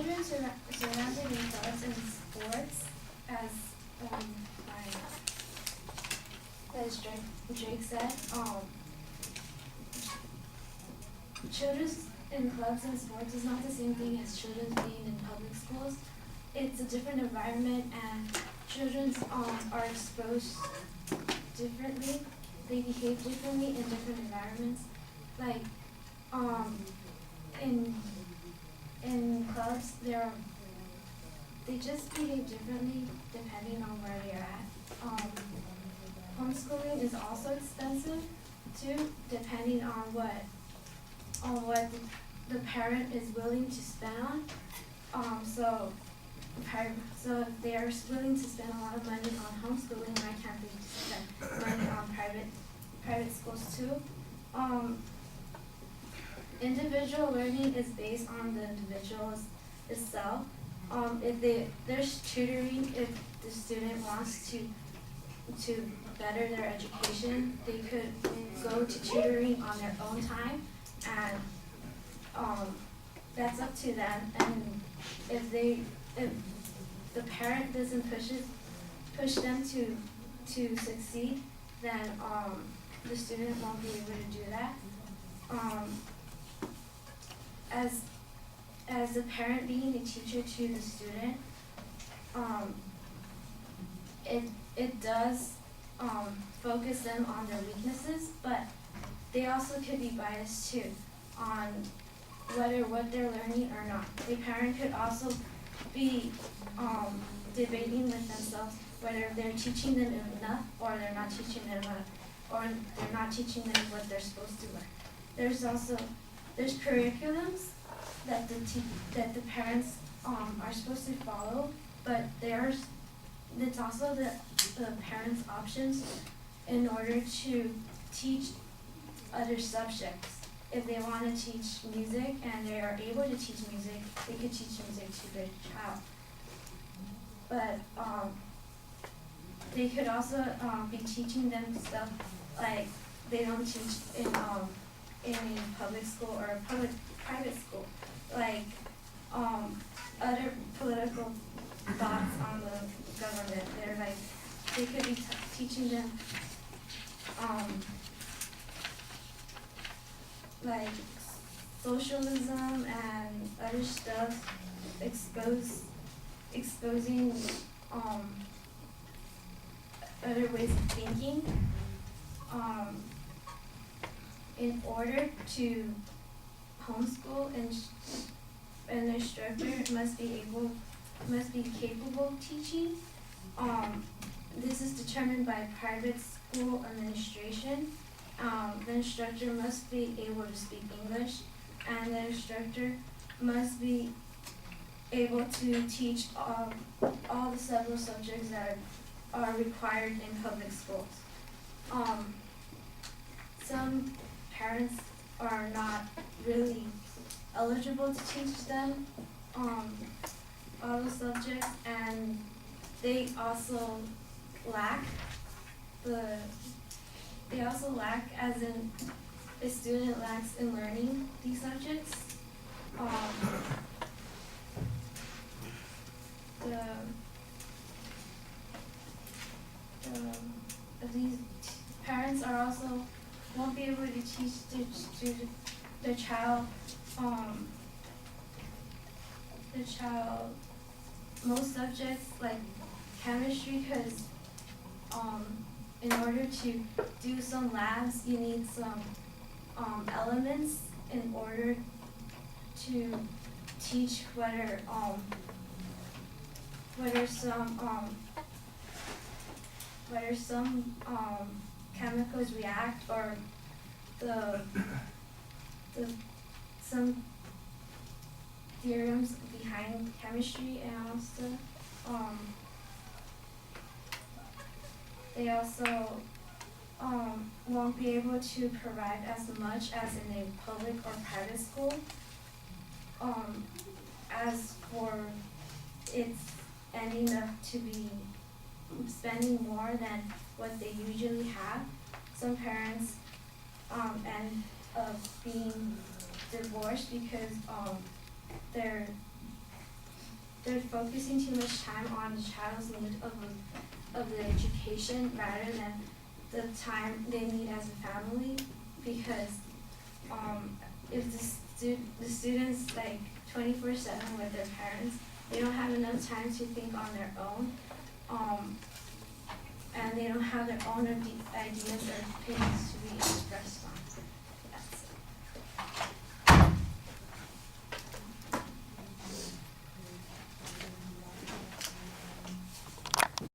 children surrounded in clubs and sports, as Drake said, children in clubs and sports is not the same thing as children being in public schools. It's a different environment, and children are exposed differently. They behave differently in different environments. Like in clubs, they just behave differently depending on where they're at. Homeschooling is also expensive too, depending on what the parent is willing to spend on. So if they are willing to spend a lot of money on homeschooling, why can't they spend money on private schools too? Individual learning is based on the individual itself. If there's tutoring, if the student wants to better their education, they could go to tutoring on their own time, and that's up to them. And if the parent doesn't push them to succeed, then the student won't be able to do that. As a parent being a teacher to the student, it does focus them on their weaknesses, but they also could be biased too on whether what they're learning or not. A parent could also be debating with themselves whether they're teaching them enough or they're not teaching them enough, or they're not teaching them what they're supposed to learn. There's curriculums that the parents are supposed to follow, but it's also the parents' options in order to teach other subjects. If they want to teach music and they are able to teach music, they could teach music to their child. But they could also be teaching them stuff like they don't teach in a public school or a private school, like other political thoughts on the government. They could be teaching them like socialism and other stuff, exposing other ways of thinking. In order to homeschool, an instructor must be capable of teaching. This is determined by private school administration. The instructor must be able to speak English, and the instructor must be able to teach all the several subjects that are required in public schools. Some parents are not really eligible to teach them all the subjects, and they also lack as in a student lacks in learning these subjects. These parents are also won't be able to teach their child most subjects like chemistry, because in order to do some labs you need some elements in order to teach whether some chemicals react, or some theorems behind chemistry, and also they also won't be able to provide as much as in a public or private school. As for it's ending up to be spending more than what they usually have, some parents end up being divorced because they're focusing too much time on the child's need of the education rather than the time they need as a family, because if the students like 24/7 with their parents, they don't have enough time to think on their own, and they don't have their own ideas or opinions to be expressed on.